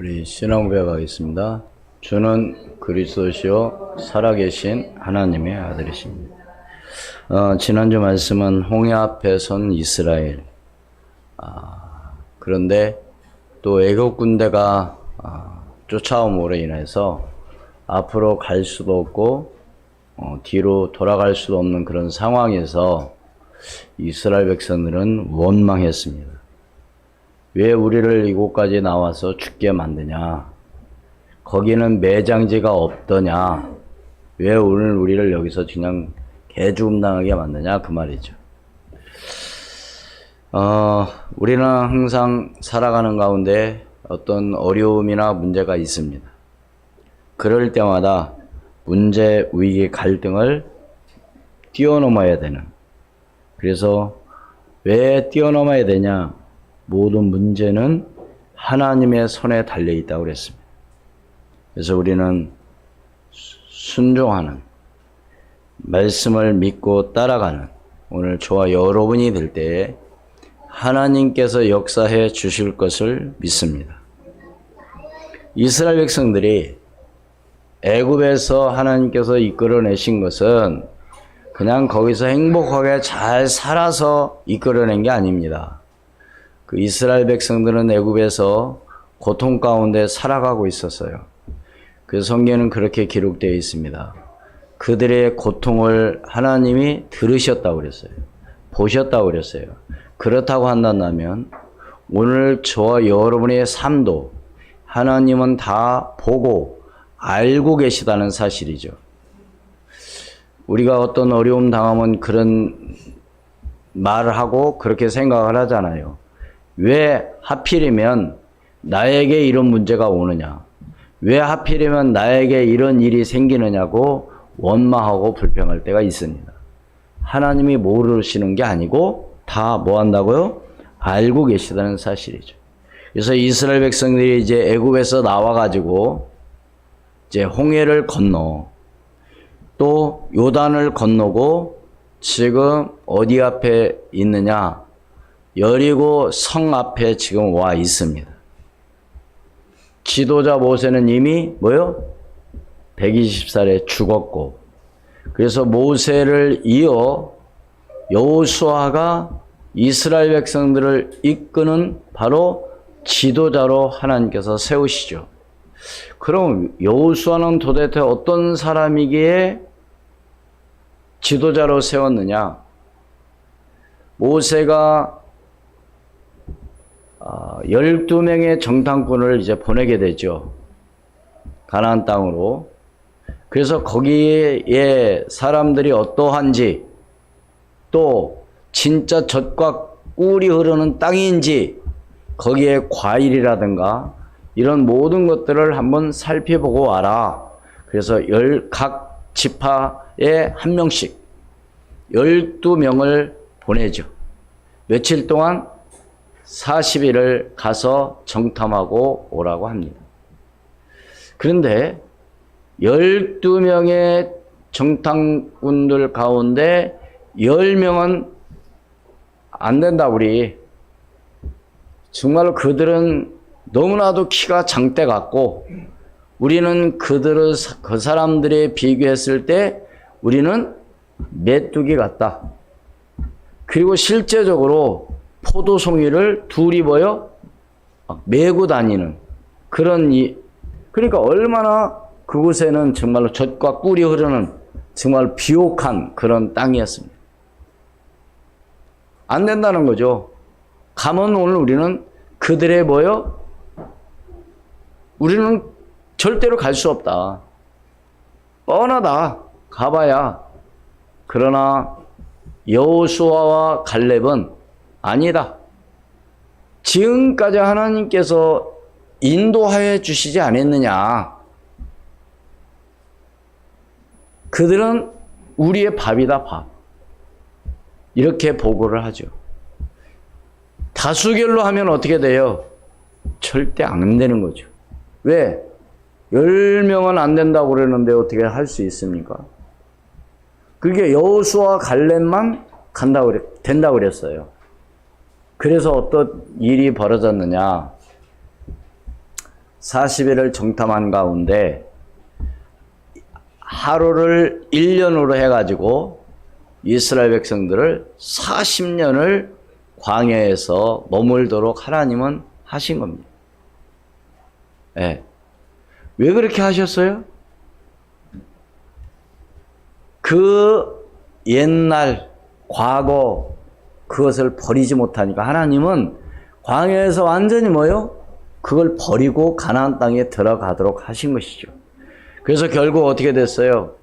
우리 신앙 고백하겠습니다. 주는 그리스도시요 살아계신 하나님의 아들이십니다. 지난주 말씀은 홍해 앞에 선 이스라엘. 그런데 또 애국 군대가 쫓아옴으로 인해서 앞으로 갈 수도 없고 뒤로 돌아갈 수도 없는 그런 상황에서 이스라엘 백성들은 원망했습니다. 왜 우리를 이곳까지 나와서 죽게 만드냐? 거기는 매장지가 없더냐? 왜 오늘 우리를 여기서 그냥 개죽음 당하게 만드냐? 그 말이죠. 우리는 항상 살아가는 가운데 어떤 어려움이나 문제가 있습니다. 그럴 때마다 문제, 위기, 갈등을 뛰어넘어야 되는. 그래서 왜 뛰어넘어야 되냐? 모든 문제는 하나님의 손에 달려 있다고 그랬습니다. 그래서 우리는 순종하는, 말씀을 믿고 따라가는 오늘 저와 여러분이 될 때에 하나님께서 역사해 주실 것을 믿습니다. 이스라엘 백성들이 애굽에서 하나님께서 이끌어내신 것은 그냥 거기서 행복하게 잘 살아서 이끌어낸 게 아닙니다. 그 이스라엘 백성들은 애굽에서 고통 가운데 살아가고 있었어요. 그래서 성경에는 그렇게 기록되어 있습니다. 그들의 고통을 하나님이 들으셨다고 그랬어요. 보셨다고 그랬어요. 그렇다고 한다면 오늘 저와 여러분의 삶도 하나님은 다 보고 알고 계시다는 사실이죠. 우리가 어떤 어려움 당하면 그런 말을 하고 그렇게 생각을 하잖아요. 왜 하필이면 나에게 이런 문제가 오느냐? 왜 하필이면 나에게 이런 일이 생기느냐고 원망하고 불평할 때가 있습니다. 하나님이 모르시는 게 아니고 다 뭐 한다고요? 알고 계시다는 사실이죠. 그래서 이스라엘 백성들이 이제 애굽에서 나와가지고 이제 홍해를 건너 또 요단을 건너고 지금 어디 앞에 있느냐? 여리고 성 앞에 지금 와 있습니다. 지도자 모세는 이미 뭐요? 120살에 죽었고, 그래서 모세를 이어 여호수아가 이스라엘 백성들을 이끄는 바로 지도자로 하나님께서 세우시죠. 그럼 여호수아는 도대체 어떤 사람이기에 지도자로 세웠느냐? 모세가 12명의 정탐꾼을 이제 보내게 되죠. 가나안 땅으로. 그래서 거기에 사람들이 어떠한지, 또 진짜 젖과 꿀이 흐르는 땅인지, 거기에 과일이라든가 이런 모든 것들을 한번 살펴보고 와라. 그래서 각 지파에 한 명씩 12명을 보내죠. 며칠 동안 40일을 가서 정탐하고 오라고 합니다. 그런데 12명의 정탐꾼들 가운데 10명은 안 된다 우리. 정말로 그들은 너무나도 키가 장대 같고 우리는 그 사람들에 비교했을 때 우리는 메뚜기 같다. 그리고 실제적으로 포도송이를 둘이 메고 다니는 그런 그러니까 얼마나 그곳에는 정말로 젖과 꿀이 흐르는 정말 비옥한 그런 땅이었습니다. 안 된다는 거죠. 가면 오늘 우리는 그들의 우리는 절대로 갈 수 없다. 뻔하다. 가봐야. 그러나 여호수아와 갈렙은 아니다. 지금까지 하나님께서 인도하여 주시지 않았느냐. 그들은 우리의 밥이다, 밥. 이렇게 보고를 하죠. 다수결로 하면 어떻게 돼요? 절대 안 되는 거죠. 왜? 10명은 안 된다고 그러는데 어떻게 할 수 있습니까? 그게 여호수아와 갈렙만 된다고 그랬어요. 그래서 어떤 일이 벌어졌느냐? 40일을 정탐한 가운데 하루를 1년으로 해가지고 이스라엘 백성들을 40년을 광야에서 머물도록 하나님은 하신 겁니다. 네. 왜 그렇게 하셨어요? 그 옛날 과거 그것을 버리지 못하니까 하나님은 광야에서 완전히 뭐요? 그걸 버리고 가나안 땅에 들어가도록 하신 것이죠. 그래서 결국 어떻게 됐어요?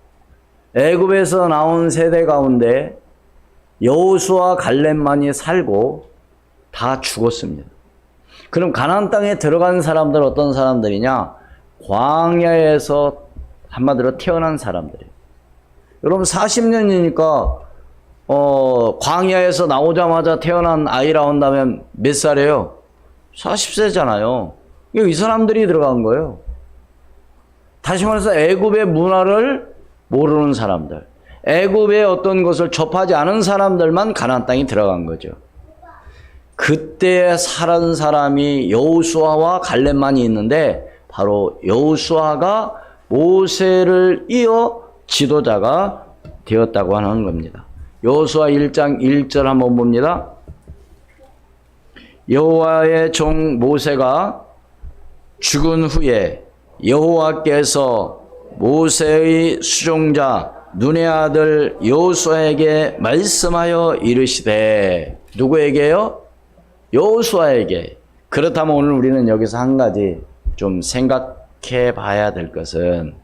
애굽에서 나온 세대 가운데 여호수아 갈렙만이 살고 다 죽었습니다. 그럼 가나안 땅에 들어간 사람들 어떤 사람들이냐? 광야에서 한마디로 태어난 사람들이에요. 여러분 40년이니까 광야에서 나오자마자 태어난 아이라 한다면 몇 살이에요? 40세잖아요. 이 사람들이 들어간 거예요. 다시 말해서 애굽의 문화를 모르는 사람들, 애굽의 어떤 것을 접하지 않은 사람들만 가나안 땅에 들어간 거죠. 그때 살은 사람이 여호수아와 갈렙만이 있는데 바로 여호수아가 모세를 이어 지도자가 되었다고 하는 겁니다. 여호수아 1장 1절 한번 봅니다. 여호와의 종 모세가 죽은 후에 여호와께서 모세의 수종자 눈의 아들 여호수아에게 말씀하여 이르시되, 누구에게요? 여호수아에게. 그렇다면 오늘 우리는 여기서 한 가지 좀 생각해 봐야 될 것은,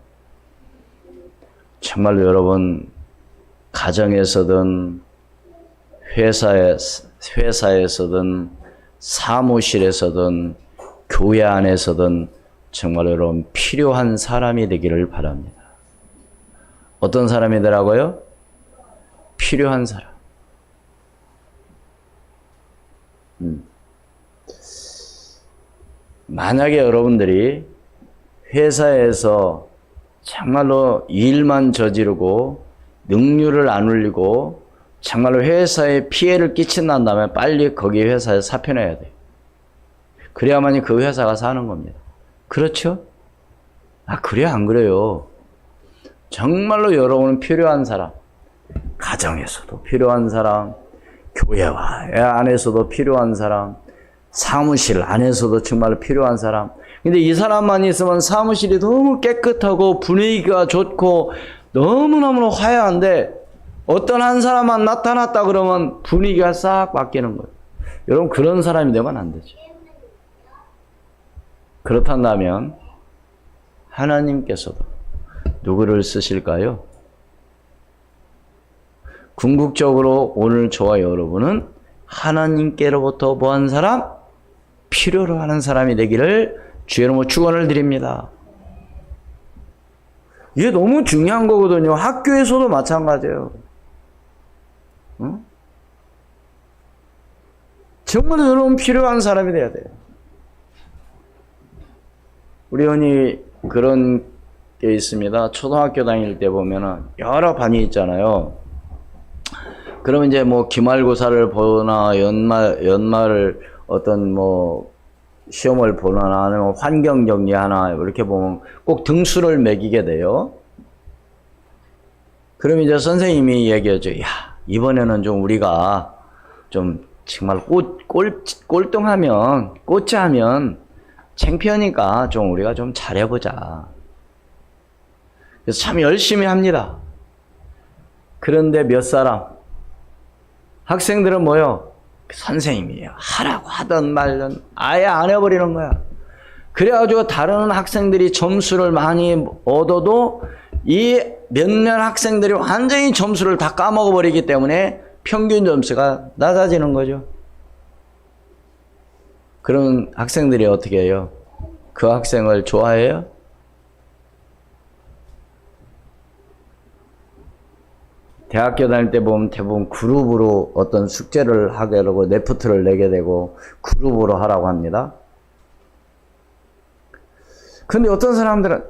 정말로 여러분 가정에서든 회사에서든 사무실에서든 교회 안에서든 정말 여러분 필요한 사람이 되기를 바랍니다. 어떤 사람이 되라고요? 필요한 사람. 만약에 여러분들이 회사에서 정말로 일만 저지르고 능률을 안 올리고 정말로 회사에 피해를 끼친다면 빨리 거기 회사에 사표내야 돼요. 그래야만이 그 회사가 사는 겁니다. 그렇죠? 그래요? 안 그래요? 정말로 여러분은 필요한 사람, 가정에서도 필요한 사람, 교회와 안에서도 필요한 사람, 사무실 안에서도 정말로 필요한 사람. 근데 이 사람만 있으면 사무실이 너무 깨끗하고 분위기가 좋고 너무너무 화려한데 어떤 한 사람만 나타났다 그러면 분위기가 싹 바뀌는 거예요. 여러분 그런 사람이 되면 안 되죠. 그렇다면 하나님께서도 누구를 쓰실까요? 궁극적으로 오늘 저와 여러분은 하나님께로부터 뭐한 사람? 필요로 하는 사람이 되기를 주의 이름으로 축원을 드립니다. 이게 너무 중요한 거거든요. 학교에서도 마찬가지예요. 응? 정말 여러분 필요한 사람이 돼야 돼요. 우리 언니 그런 게 있습니다. 초등학교 다닐 때 보면은 여러 반이 있잖아요. 그러면 이제 뭐 기말고사를 보거나 연말을 어떤 뭐 시험을 보거나 아니면 환경 정리하나 이렇게 보면 꼭 등수를 매기게 돼요. 그럼 이제 선생님이 얘기하죠. 야, 이번에는 좀 우리가 좀 정말 꼴등하면 꼬치하면 창피하니까 좀 우리가 좀 잘해보자. 그래서 참 열심히 합니다. 그런데 몇 사람 학생들은 뭐요? 선생님이 하라고 하던 말은 아예 안 해버리는 거야. 그래가지고 다른 학생들이 점수를 많이 얻어도 이 몇몇 학생들이 완전히 점수를 다 까먹어버리기 때문에 평균 점수가 낮아지는 거죠. 그런 학생들이 어떻게 해요? 그 학생을 좋아해요? 대학교 다닐 때 보면 대부분 그룹으로 어떤 숙제를 하게 되고 레포트를 내게 되고 그룹으로 하라고 합니다. 근데 어떤 사람들은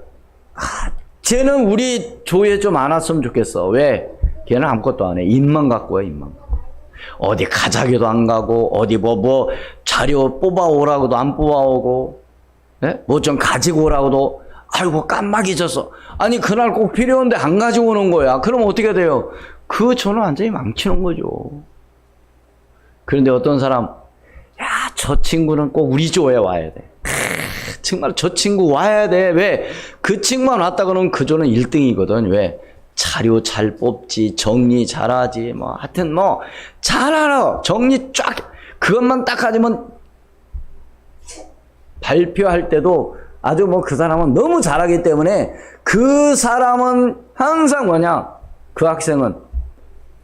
쟤는 우리 조에 좀 안 왔으면 좋겠어. 왜? 걔는 아무것도 안 해. 입만 갖고 와, 입만 갖고. 어디 가자기도 안 가고 어디 뭐 자료 뽑아오라고도 안 뽑아오고. 뭐 좀 가지고 오라고도 아이고 깜빡 잊었어. 아니 그날 꼭 필요한데 안 가지고 오는 거야. 그러면 어떻게 돼요? 그 저는 완전히 망치는 거죠. 그런데 어떤 사람, 야, 저 친구는 꼭 우리 조에 와야 돼. 정말 저 친구 와야 돼. 왜? 그 친구만 왔다 그러면 그 조는 1등이거든. 왜? 자료 잘 뽑지, 정리 잘하지, 뭐 하여튼 뭐 잘 알아. 정리 쫙. 그것만 딱 가지면 발표할 때도 아주 뭐 그 사람은 너무 잘하기 때문에 그 사람은 항상 뭐냐? 그 학생은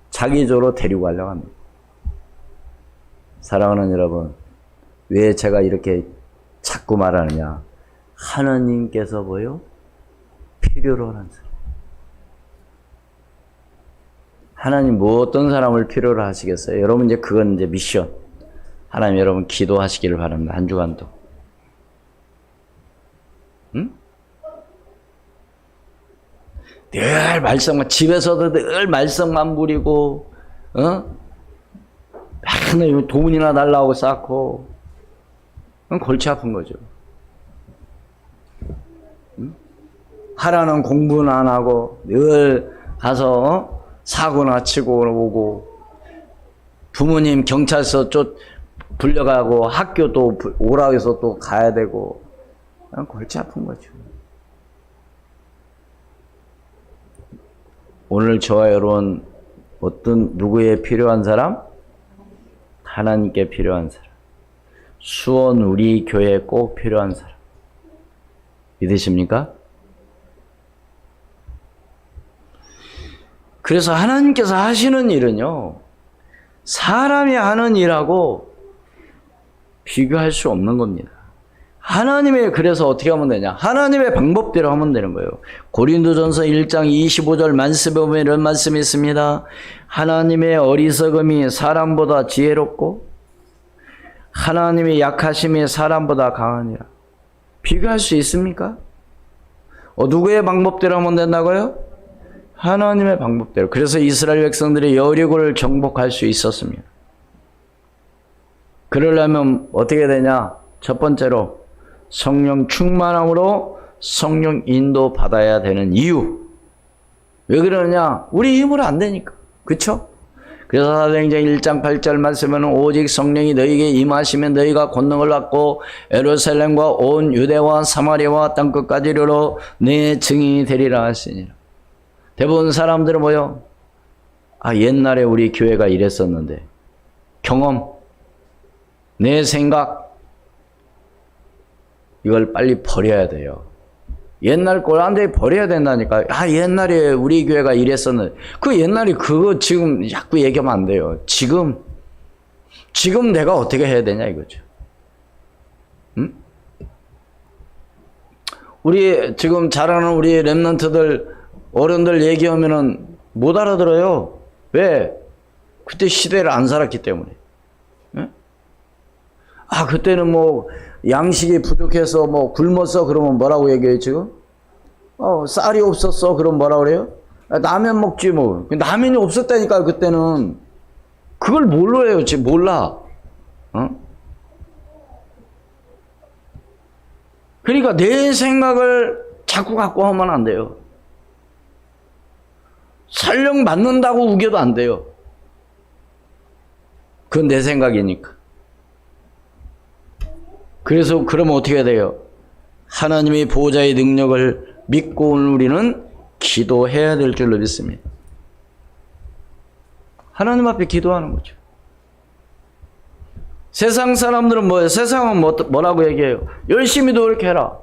자기 조로 데리고 가려고 합니다. 사랑하는 여러분, 왜 제가 이렇게 자꾸 말하느냐? 하나님께서 뭐요? 필요로 하는 사람. 하나님 뭐 어떤 사람을 필요로 하시겠어요? 여러분 이제 그건 이제 미션. 하나님 여러분 기도하시기를 바랍니다. 한 주간도. 응? 늘 말씀만, 집에서도 늘 말씀만 부리고, 맨날 돈이나 달라고 쌓고, 그건 골치 아픈 거죠. 응? 하라는 공부는 안 하고, 늘 가서, 사고나 치고 오고, 부모님 경찰서 불려가고, 학교도 오라고 해서 또 가야 되고, 그건 골치 아픈 거죠. 오늘 저와 여러분 어떤 누구에 필요한 사람? 하나님께 필요한 사람. 수원 우리 교회에 꼭 필요한 사람. 믿으십니까? 그래서 하나님께서 하시는 일은요, 사람이 하는 일하고 비교할 수 없는 겁니다. 하나님의, 그래서 어떻게 하면 되냐? 하나님의 방법대로 하면 되는 거예요. 고린도전서 1장 25절 말씀에 보면 이런 말씀이 있습니다. 하나님의 어리석음이 사람보다 지혜롭고 하나님의 약하심이 사람보다 강하니라. 비교할 수 있습니까? 누구의 방법대로 하면 된다고요? 하나님의 방법대로. 그래서 이스라엘 백성들이 여리고를 정복할 수 있었습니다. 그러려면 어떻게 되냐? 첫 번째로 성령 충만함으로 성령 인도 받아야 되는 이유. 왜 그러냐? 우리 힘으로 안 되니까. 그쵸? 그래서 사도행전 1장 8절 말씀에는 오직 성령이 너희에게 임하시면 너희가 권능을 받고 예루살렘과 온 유대와 사마리아와 땅끝까지 이르러 내 증인이 되리라 하시니라. 대부분 사람들은 뭐요? 옛날에 우리 교회가 이랬었는데, 경험, 내 생각, 이걸 빨리 버려야 돼요. 옛날 걸 완전히 버려야 된다니까. 옛날에 우리 교회가 이랬었는데, 그 옛날이 그거 지금 자꾸 얘기하면 안 돼요. 지금 내가 어떻게 해야 되냐 이거죠. 응? 우리 지금 자라는 우리 랩런트들, 어른들 얘기하면은 못 알아들어요. 왜? 그때 시대를 안 살았기 때문에. 응? 그때는 뭐 양식이 부족해서 뭐 굶었어 그러면 뭐라고 얘기해요 지금? 쌀이 없었어 그럼 뭐라고 그래요? 라면 먹지 뭐. 라면이 없었다니까 그때는. 그걸 뭘로 해요 지금? 몰라. 그러니까 내 생각을 자꾸 갖고 하면 안 돼요. 설령 맞는다고 우겨도 안 돼요. 그건 내 생각이니까. 그래서 그러면 어떻게 돼요? 하나님의 보호자의 능력을 믿고 우리는 기도해야 될 줄로 믿습니다. 하나님 앞에 기도하는 거죠. 세상 사람들은 뭐예요? 세상은 뭐라고 얘기해요? 열심히 노력해라.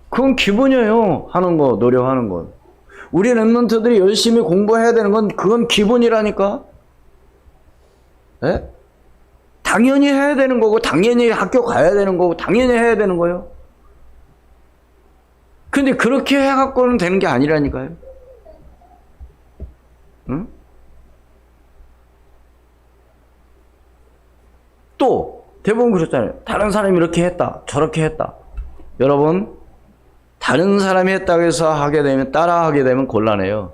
그건 기본이에요. 하는 거, 노력하는 건. 우리 랩런트들이 열심히 공부해야 되는 건 그건 기본이라니까. 네? 당연히 해야 되는 거고, 당연히 학교 가야 되는 거고, 당연히 해야 되는 거예요. 근데 그렇게 해갖고는 되는 게 아니라니까요. 응? 또 대부분 그렇잖아요. 다른 사람이 이렇게 했다, 저렇게 했다. 여러분, 다른 사람이 했다고 해서 하게 되면, 따라하게 되면 곤란해요.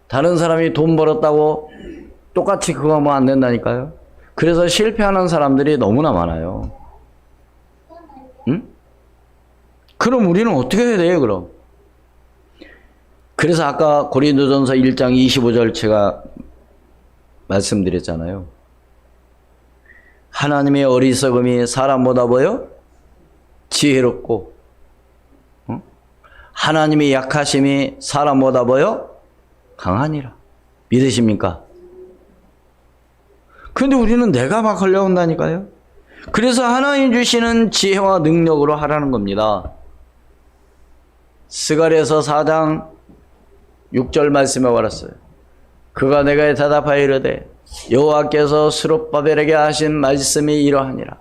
다른 사람이 돈 벌었다고 똑같이 그거 하면 안 된다니까요. 그래서 실패하는 사람들이 너무나 많아요. 그럼 우리는 어떻게 해야 돼요, 그럼? 그래서 아까 고린도전서 1장 25절 제가 말씀드렸잖아요. 하나님의 어리석음이 사람보다 뭐요? 지혜롭고, 하나님의 약하심이 사람보다 뭐요? 강하니라. 믿으십니까? 근데 우리는 내가 막 걸려온다니까요. 그래서 하나님 주시는 지혜와 능력으로 하라는 겁니다. 스가랴서 4장 6절 말씀에 말했어요. 그가 내게 대답하여 이르되 여호와께서 스룹바벨에게 하신 말씀이 이러하니라.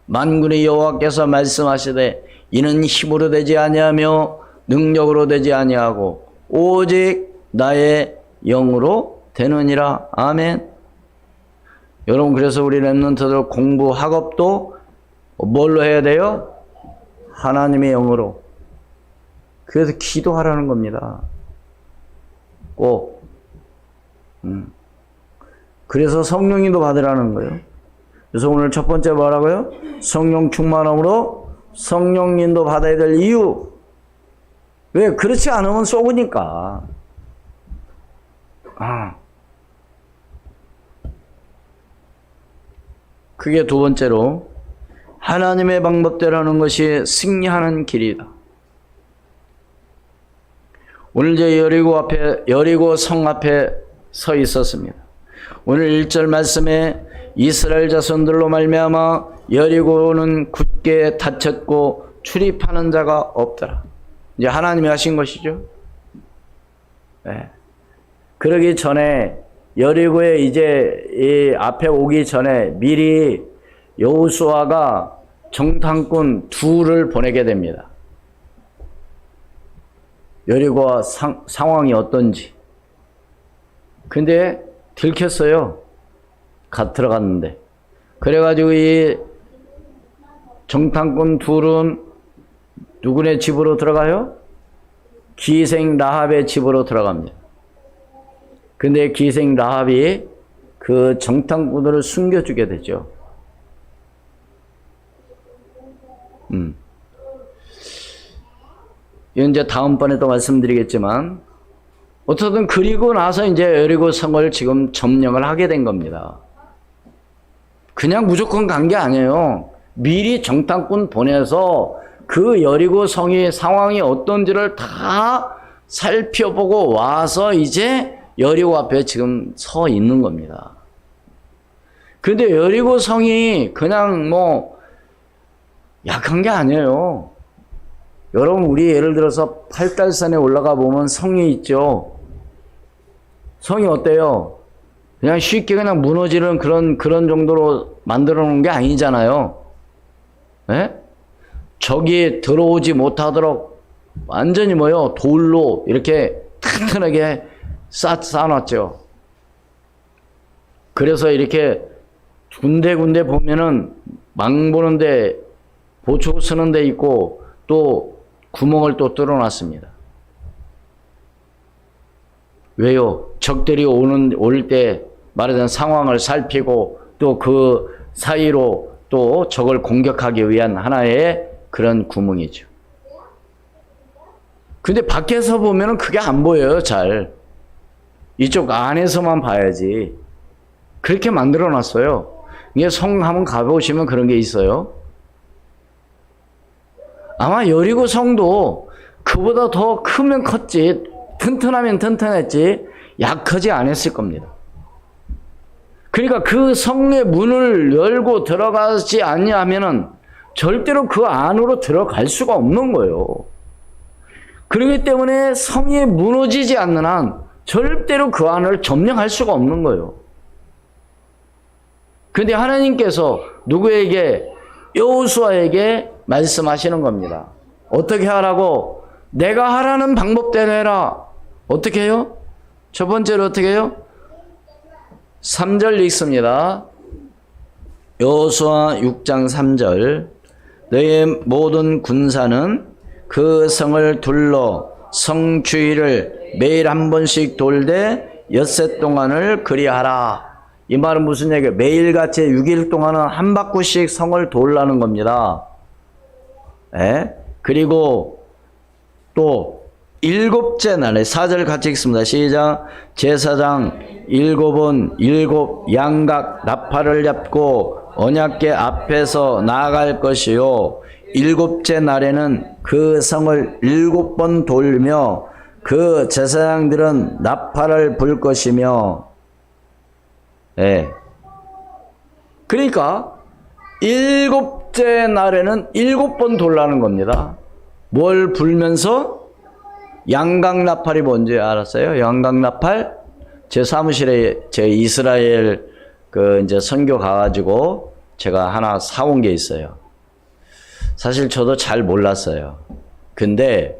만군의 여호와께서 말씀하시되 이는 힘으로 되지 아니하며 능력으로 되지 아니하고 오직 나의 영으로 되느니라. 아멘. 여러분, 그래서 우리 랩런트들 공부 학업도 뭘로 해야 돼요? 하나님의 영으로. 그래서 기도하라는 겁니다. 꼭. 그래서 성령님도 받으라는 거예요. 그래서 오늘 첫 번째 뭐라고요? 성령 충만함으로 성령님도 받아야 될 이유. 왜? 그렇지 않으면 쏘으니까. 그게 두 번째로 하나님의 방법대로 하는 것이 승리하는 길이다. 오늘 제 여리고 성 앞에 서 있었습니다. 오늘 1절 말씀에 이스라엘 자손들로 말미암아 여리고는 굳게 닫혔고 출입하는 자가 없더라. 이제 하나님이 하신 것이죠. 네. 그러기 전에 여리고에 이제 이 앞에 오기 전에 미리 여호수아가 정탐꾼 둘을 보내게 됩니다. 여리고와 상황이 어떤지. 근데 들켰어요. 들어갔는데. 그래가지고 이 정탐꾼 둘은 누구네 집으로 들어가요? 기생 라합의 집으로 들어갑니다. 근데 기생 라합이 그 정탐꾼들을 숨겨주게 되죠. 이건 이제 다음번에 또 말씀드리겠지만, 어쨌든 그리고 나서 이제 여리고 성을 지금 점령을 하게 된 겁니다. 그냥 무조건 간 게 아니에요. 미리 정탐꾼 보내서 그 여리고 성의 상황이 어떤지를 다 살펴보고 와서 이제 여리고 앞에 지금 서 있는 겁니다. 근데 여리고 성이 그냥 뭐 약한 게 아니에요. 여러분, 우리 예를 들어서 팔달산에 올라가 보면 성이 있죠. 성이 어때요? 그냥 쉽게 그냥 무너지는 그런 정도로 만들어 놓은 게 아니잖아요. 예? 적이 들어오지 못하도록 완전히 뭐요? 돌로 이렇게 튼튼하게 쌓아놨죠. 그래서 이렇게 군데군데 보면은 망 보는데 보초 쓰는 데 있고 또 구멍을 또 뚫어놨습니다. 왜요? 적들이 올 때 말하자면 상황을 살피고 또 그 사이로 또 적을 공격하기 위한 하나의 그런 구멍이죠. 근데 밖에서 보면은 그게 안 보여요, 잘. 이쪽 안에서만 봐야지. 그렇게 만들어 놨어요. 이게 성 한번 가보시면 그런 게 있어요. 아마 여리고 성도 그보다 더 크면 컸지, 튼튼하면 튼튼했지, 약하지 않았을 겁니다. 그러니까 그 성의 문을 열고 들어가지 않냐면은 절대로 그 안으로 들어갈 수가 없는 거예요. 그렇기 때문에 성이 무너지지 않는 한 절대로 그 안을 점령할 수가 없는 거예요. 그런데 하나님께서 누구에게? 여호수아에게 말씀하시는 겁니다. 어떻게 하라고? 내가 하라는 방법대로 해라. 어떻게 해요? 첫 번째로 어떻게 해요? 3절 읽습니다. 여호수아 6장 3절. 너의 모든 군사는 그 성을 둘러 성 주위를 매일 한 번씩 돌되 엿새 동안을 그리하라. 이 말은 무슨 얘기예요? 매일같이 6일 동안은 한 바퀴씩 성을 돌라는 겁니다. 예? 그리고 또 일곱째 날에 4절 같이 읽습니다. 시작. 제사장 일곱은 일곱 양각 나팔을 잡고 언약궤 앞에서 나아갈 것이요 일곱째 날에는 그 성을 7번 돌며 그 제사장들은 나팔을 불 것이며. 예. 그러니까 일곱째 날에는 7번 돌라는 겁니다. 뭘 불면서? 양각나팔이 뭔지 알았어요? 양각나팔? 제 사무실에 제 이스라엘 이제 선교 가가지고 제가 하나 사온 게 있어요. 사실 저도 잘 몰랐어요. 근데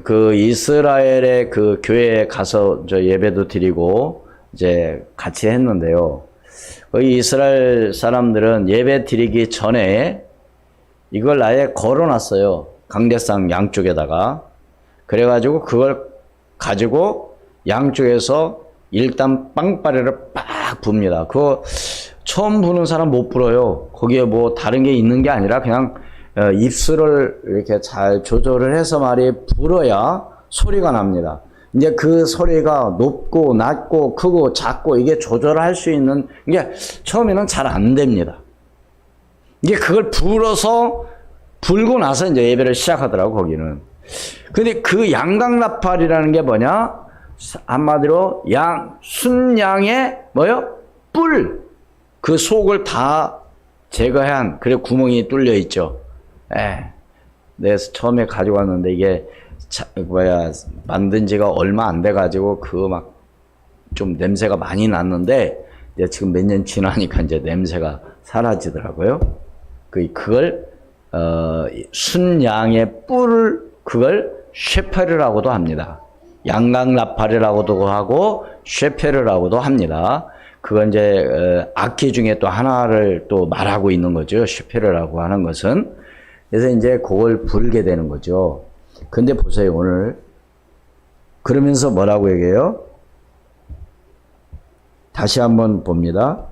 그 이스라엘의 그 교회에 가서 저 예배도 드리고 이제 같이 했는데요. 거기 이스라엘 사람들은 예배 드리기 전에 이걸 아예 걸어놨어요. 강대상 양쪽에다가. 그래가지고 그걸 가지고 양쪽에서 일단 빵빠레를 빡 붑니다. 그거 처음 부는 사람 못 불어요. 거기에 뭐 다른 게 있는 게 아니라 그냥 입술을 이렇게 잘 조절을 해서 말이 불어야 소리가 납니다. 이제 그 소리가 높고 낮고 크고 작고 이게 조절할 수 있는 게 처음에는 잘 안 됩니다. 이게 그걸 불고 나서 이제 예배를 시작하더라고, 거기는. 근데 그 양각나팔이라는 게 뭐냐? 한마디로 순양의 뭐요? 뿔! 그 속을 다 제거한, 그래 구멍이 뚫려 있죠. 내가 처음에 가지고 왔는데 이게 만든 지가 얼마 안 돼가지고 막 좀 냄새가 많이 났는데 지금 몇 년 지나니까 이제 냄새가 사라지더라고요. 그걸 순양의 뿔을 그걸 쉐페르라고도 합니다. 양각나팔이라고도 하고 쉐페르라고도 합니다. 그건 이제 악기 중에 또 하나를 또 말하고 있는 거죠. 쉐페르라고 하는 것은. 그래서 이제 그걸 불게 되는 거죠. 근데 보세요, 오늘. 그러면서 뭐라고 얘기해요? 다시 한번 봅니다.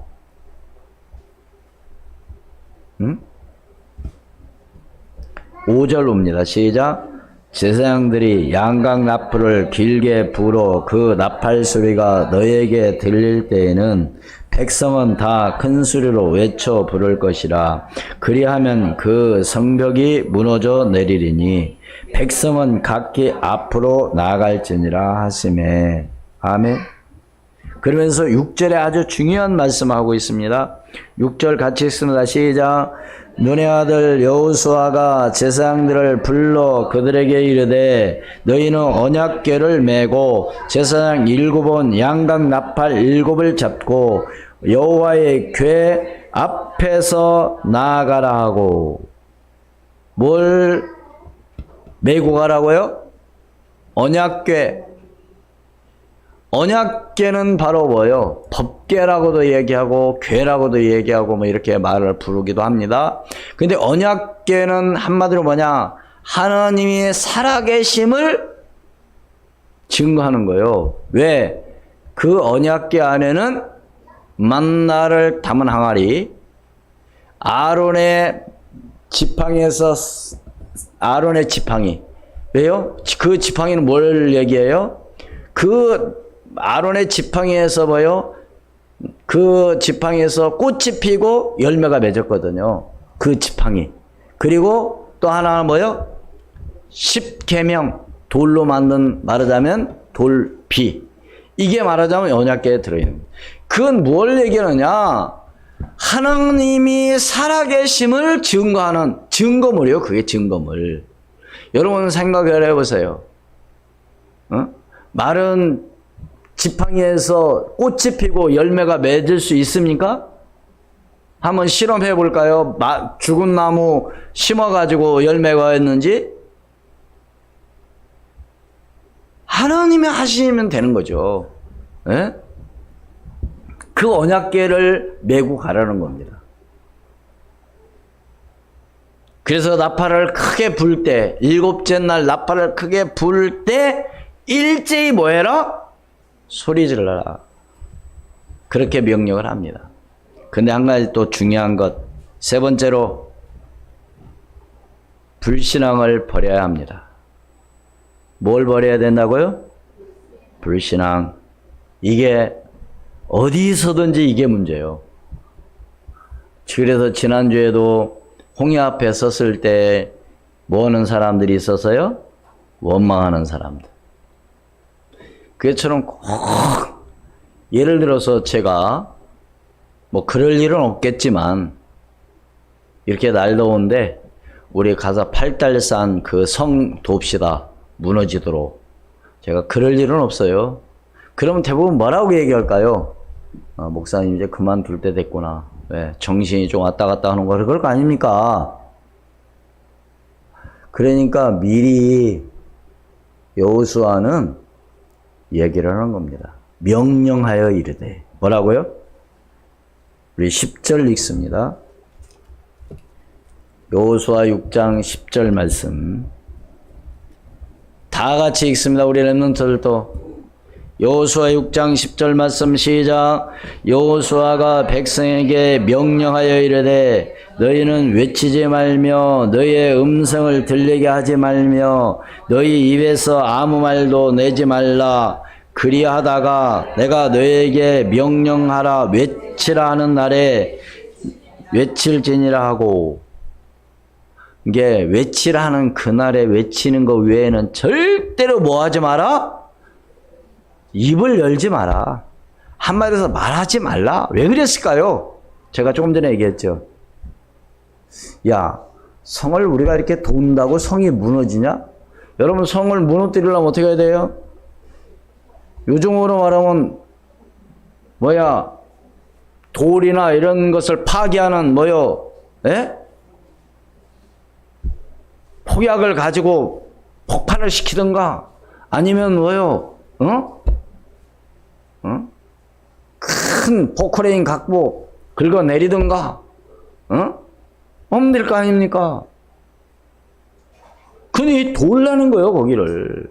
5절 옵니다. 시작. 제사장들이 양각나팔을 길게 불어 그 나팔 소리가 너에게 들릴 때에는 백성은 다 큰 소리로 외쳐 부를 것이라. 그리하면 그 성벽이 무너져 내리리니 백성은 각기 앞으로 나아갈지니라 하시매. 아멘. 그러면서 6절에 아주 중요한 말씀하고 있습니다. 6절 같이 읽습니다. 시작. 눈의 아들 여호수아가 제사장들을 불러 그들에게 이르되 너희는 언약궤를 메고 제사장 7은 양각나팔 7을 잡고 여호와의 궤 앞에서 나아가라 하고. 뭘 메고 가라고요? 언약궤. 언약궤는 바로 뭐예요? 법궤라고도 얘기하고 궤라고도 얘기하고 뭐 이렇게 말을 부르기도 합니다. 근데 언약궤는 한마디로 뭐냐? 하나님이 살아계심을 증거하는 거예요. 왜? 그 언약궤 안에는 만나를 담은 항아리, 아론의 지팡이. 왜요? 그 지팡이는 뭘 얘기해요? 그 아론의 지팡이에서 뭐요? 그 지팡이에서 꽃이 피고 열매가 맺었거든요. 그 지팡이. 그리고 또 하나는 뭐요? 십계명. 돌로 만든, 말하자면 돌비. 이게 말하자면 언약궤에 들어있는. 그건 뭘 얘기하느냐? 하나님이 살아계심을 증거하는 증거물이요. 그게 증거물. 여러분 생각을 해보세요. 마른 지팡이에서 꽃이 피고 열매가 맺을 수 있습니까? 한번 실험해 볼까요? 죽은 나무 심어가지고 열매가 있는지? 하나님이 하시면 되는 거죠. 예? 그 언약궤를 메고 가라는 겁니다. 그래서 나팔을 크게 불 때, 7째 날 나팔을 크게 불 때 일제히 뭐 해라? 소리 질러라. 그렇게 명령을 합니다. 근데 한 가지 또 중요한 것, 세 번째로 불신앙을 버려야 합니다. 뭘 버려야 된다고요? 불신앙. 이게 어디서든지 이게 문제예요. 그래서 지난주에도 홍해 앞에 섰을 때 뭐 하는 사람들이 있었어요? 원망하는 사람들. 그처럼 꼭 예를 들어서 제가 뭐 그럴 일은 없겠지만 이렇게 날 더운데 우리 가서 팔달산 그 성 돕시다. 무너지도록. 제가 그럴 일은 없어요. 그러면 대부분 뭐라고 얘기할까요? 목사님 이제 그만둘 때 됐구나. 왜? 정신이 좀 왔다 갔다 하는 거 그럴 거 아닙니까? 그러니까 미리 여호수아는 얘기를 하는 겁니다. 명령하여 이르되. 뭐라고요? 우리 10절 읽습니다. 여호수아 6장 10절 말씀. 다 같이 읽습니다. 우리 렘넌트들도. 여호수아 6장 10절 말씀 시작. 여호수아가 백성에게 명령하여 이르되 너희는 외치지 말며 너희의 음성을 들리게 하지 말며 너희 입에서 아무 말도 내지 말라. 그리하다가 내가 너희에게 명령하라 외치라 하는 날에 외칠지니라 하고. 이게 외치라 하는 그날에 외치는 것 외에는 절대로 뭐 하지 마라? 입을 열지 마라. 한마디로 말하지 말라. 왜 그랬을까요? 제가 조금 전에 얘기했죠. 야, 성을 우리가 이렇게 돈다고 성이 무너지냐? 여러분, 성을 무너뜨리려면 어떻게 해야 돼요? 요즘으로 말하면 돌이나 이런 것을 파괴하는 예? 폭약을 가지고 폭발을 시키든가 아니면 큰 포크레인 갖고 긁어내리든가 하면 될 거 아닙니까? 그니 돌라는 거예요, 거기를.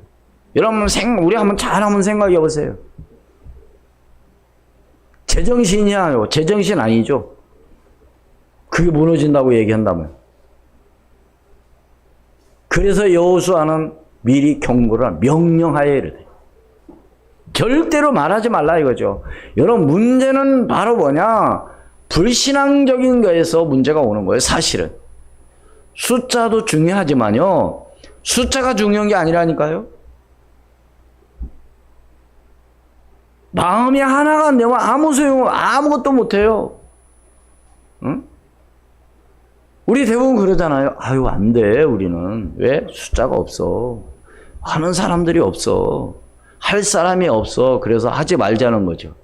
여러분, 우리 한번 잘한번 생각해 보세요. 제정신이야, 제정신 아니죠? 그게 무너진다고 얘기한다면. 그래서 여호수아는 미리 경고를 명령하여 이르되. 절대로 말하지 말라 이거죠. 여러분, 문제는 바로 뭐냐? 불신앙적인 거에서 문제가 오는 거예요, 사실은. 숫자도 중요하지만요, 숫자가 중요한 게 아니라니까요. 마음이 하나가 안 되면 아무 소용, 아무것도 못해요. 응? 우리 대부분 그러잖아요. 아유, 안 돼, 우리는. 왜? 숫자가 없어. 하는 사람들이 없어. 할 사람이 없어. 그래서 하지 말자는 거죠.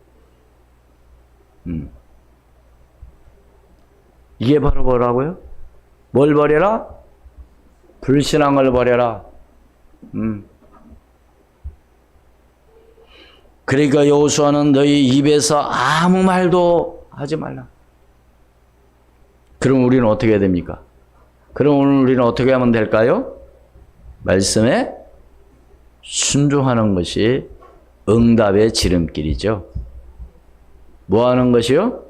이게 바로 뭐라고요? 뭘 버려라? 불신앙을 버려라. 그러니까 여호수아는 너희 입에서 아무 말도 하지 말라. 그럼 우리는 어떻게 해야 됩니까? 그럼 오늘 우리는 어떻게 하면 될까요? 말씀에 순종하는 것이 응답의 지름길이죠. 뭐 하는 것이요?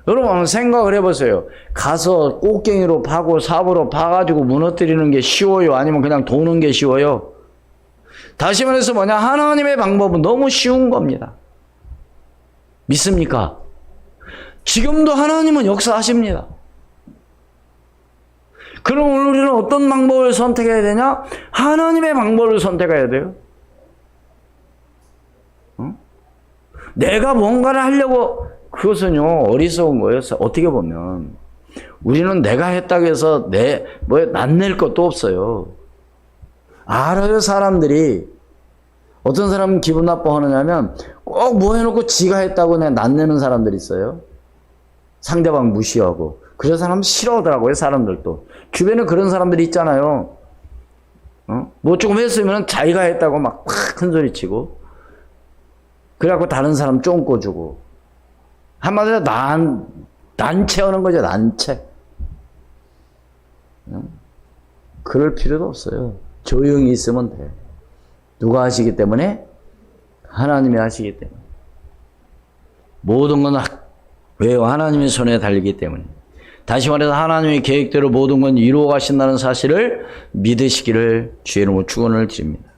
여러분 한번 생각을 해보세요. 가서 꽃갱이로 파고 삽으로 파가지고 무너뜨리는 게 쉬워요? 아니면 그냥 도는 게 쉬워요? 다시 말해서 하나님의 방법은 너무 쉬운 겁니다. 믿습니까? 지금도 하나님은 역사하십니다. 그럼 오늘 우리는 어떤 방법을 선택해야 되냐? 하나님의 방법을 선택해야 돼요. 내가 뭔가를 하려고, 그것은요, 어리석은 거예요. 어떻게 보면. 우리는 내가 했다고 해서 낫낼 것도 없어요. 알아요, 사람들이. 어떤 사람은 기분 나빠하느냐면 꼭 뭐 해놓고 지가 했다고 낫내는 사람들이 있어요. 상대방 무시하고. 그런 사람 싫어하더라고요, 사람들도. 주변에 그런 사람들이 있잖아요. 뭐 조금 했으면 자기가 했다고 막 큰 소리 치고. 그래갖고 다른 사람 쫑꼬주고. 한마디로 난체하는 거죠, 난체. 그럴 필요도 없어요. 조용히 있으면 돼. 누가 하시기 때문에? 하나님이 하시기 때문에. 모든 건 왜요? 하나님의 손에 달리기 때문에. 다시 말해서 하나님의 계획대로 모든 건 이루어 가신다는 사실을 믿으시기를 주의 이름으로 축원을 드립니다.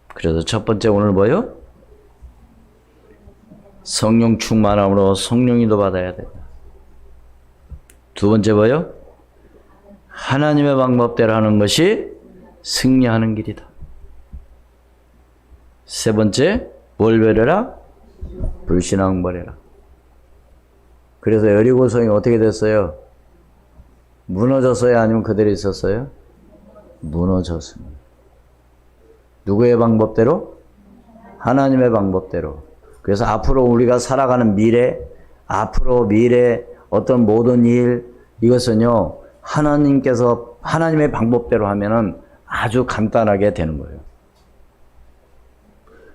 그래서 첫 번째 오늘 뭐요? 성령 충만함으로 성령이도 받아야 된다. 두 번째 뭐요? 하나님의 방법대로 하는 것이 승리하는 길이다. 세 번째, 뭘 버려라? 불신앙 버려라. 그래서 여리고성이 어떻게 됐어요? 무너졌어요? 아니면 그대로 있었어요? 무너졌습니다. 누구의 방법대로? 하나님의 방법대로. 그래서 앞으로 우리가 살아가는 미래, 앞으로 미래 어떤 모든 일, 이것은요, 하나님께서 하나님의 방법대로 하면은 아주 간단하게 되는 거예요.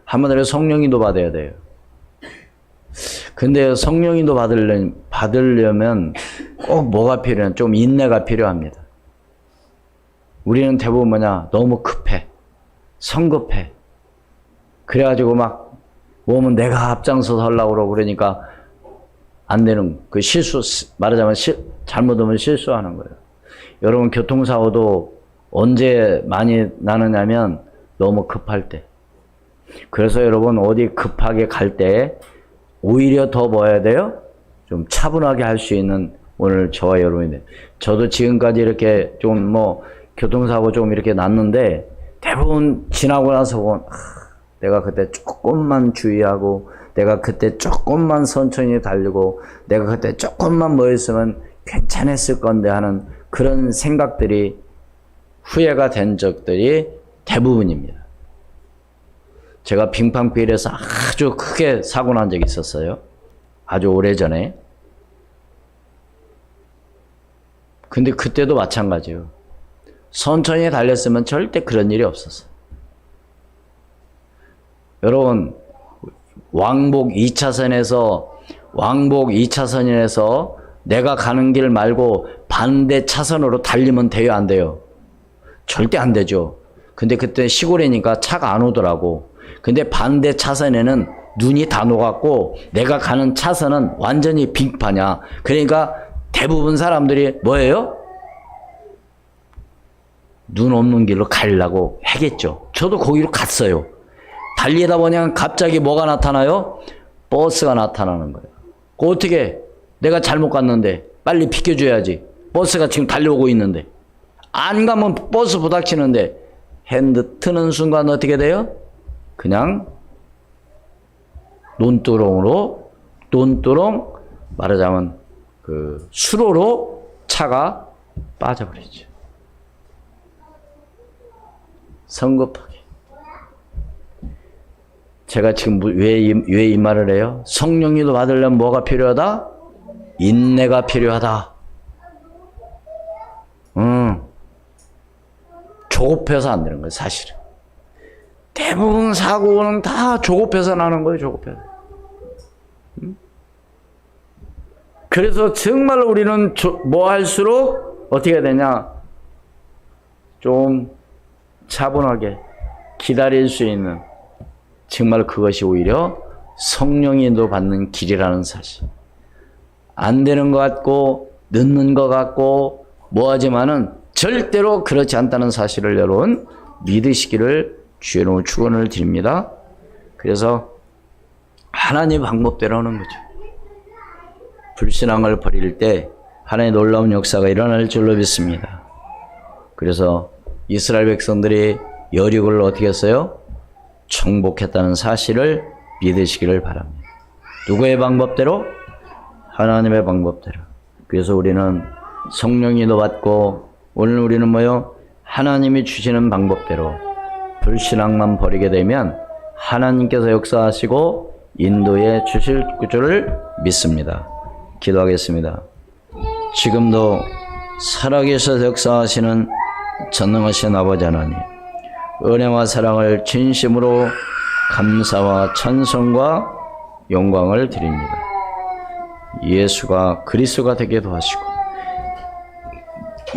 한마디로 성령인도 받아야 돼요. 근데 성령인도 받으려면 꼭 뭐가 필요해? 좀 인내가 필요합니다. 우리는 대부분 뭐냐? 너무 급해. 성급해. 그래가지고 막 뭐면 내가 앞장서서 하려고 그러고 그러니까 안 되는 그 실수, 말하자면 잘못하면 실수하는 거예요. 여러분 교통사고도 언제 많이 나느냐면 너무 급할 때. 그래서 여러분 어디 급하게 갈 때 오히려 더 뭐 해야 돼요? 좀 차분하게 할 수 있는 오늘 저와 여러분이. 저도 지금까지 이렇게 좀 뭐 교통사고 좀 이렇게 났는데 대부분 지나고 나서 내가 그때 조금만 주의하고 내가 그때 조금만 천천히 달리고 내가 그때 조금만 뭐 했으면 괜찮았을 건데 하는 그런 생각들이 후회가 된 적들이 대부분입니다. 제가 빙판길에서 아주 크게 사고 난 적이 있었어요. 아주 오래전에. 근데 그때도 마찬가지예요. 천천히 달렸으면 절대 그런 일이 없었어요. 여러분 왕복 2차선에서 내가 가는 길 말고 반대 차선으로 달리면 돼요, 안 돼요? 절대 안 되죠. 근데 그때 시골이니까 차가 안 오더라고. 근데 반대 차선에는 눈이 다 녹았고 내가 가는 차선은 완전히 빙판이야. 그러니까 대부분 사람들이 뭐예요? 눈 없는 길로 가려고 하겠죠. 저도 거기로 갔어요. 달리다 보니 갑자기 뭐가 나타나요? 버스가 나타나는 거예요. 어떻게? 내가 잘못 갔는데 빨리 비켜줘야지. 버스가 지금 달려오고 있는데. 안 가면 버스 부닥치는데 핸드 트는 순간 어떻게 돼요? 그냥 논두렁 말하자면 그 수로로 차가 빠져버리죠. 성급하게. 제가 지금 왜 이 말을 해요? 성령님도 받으려면 뭐가 필요하다? 인내가 필요하다. 조급해서 안 되는 거예요, 사실은. 대부분 사고는 다 조급해서 나는 거예요, 조급해서. 그래서 정말 우리는 뭐 할수록 어떻게 되냐? 좀 차분하게 기다릴 수 있는, 정말 그것이 오히려 성령의 인도 받는 길이라는 사실. 안 되는 것 같고 늦는 것 같고 뭐하지만은 절대로 그렇지 않다는 사실을 여러분 믿으시기를 주의 이름으로 축원을 드립니다. 그래서 하나님 방법대로 하는 거죠. 불신앙을 버릴 때 하나님의 놀라운 역사가 일어날 줄로 믿습니다. 그래서 이스라엘 백성들이 여리고를 어떻게 했어요? 정복했다는 사실을 믿으시기를 바랍니다. 누구의 방법대로? 하나님의 방법대로. 그래서 우리는 성령이도 받고 오늘 우리는 뭐요? 하나님이 주시는 방법대로 불신앙만 버리게 되면 하나님께서 역사하시고 인도해 주실 줄을 믿습니다. 기도하겠습니다. 지금도 살아계셔서 역사하시는 전능하신 아버지 하나님, 은혜와 사랑을 진심으로 감사와 찬송과 영광을 드립니다. 예수가 그리스도가 되게 도와주시고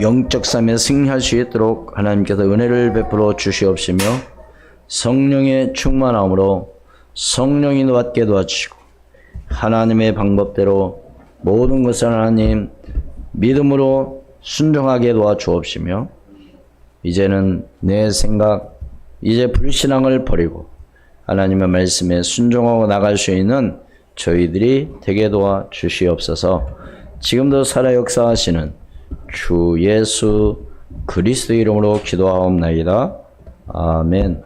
영적 삶에 승리할 수 있도록 하나님께서 은혜를 베풀어 주시옵시며 성령의 충만함으로 성령이 받게 도와주시고 하나님의 방법대로 모든 것을 하나님 믿음으로 순종하게 도와주옵시며 이제는 내 생각, 이제 불신앙을 버리고 하나님의 말씀에 순종하고 나갈 수 있는 저희들이 되게 도와주시옵소서. 지금도 살아 역사하시는 주 예수 그리스도 이름으로 기도하옵나이다. 아멘.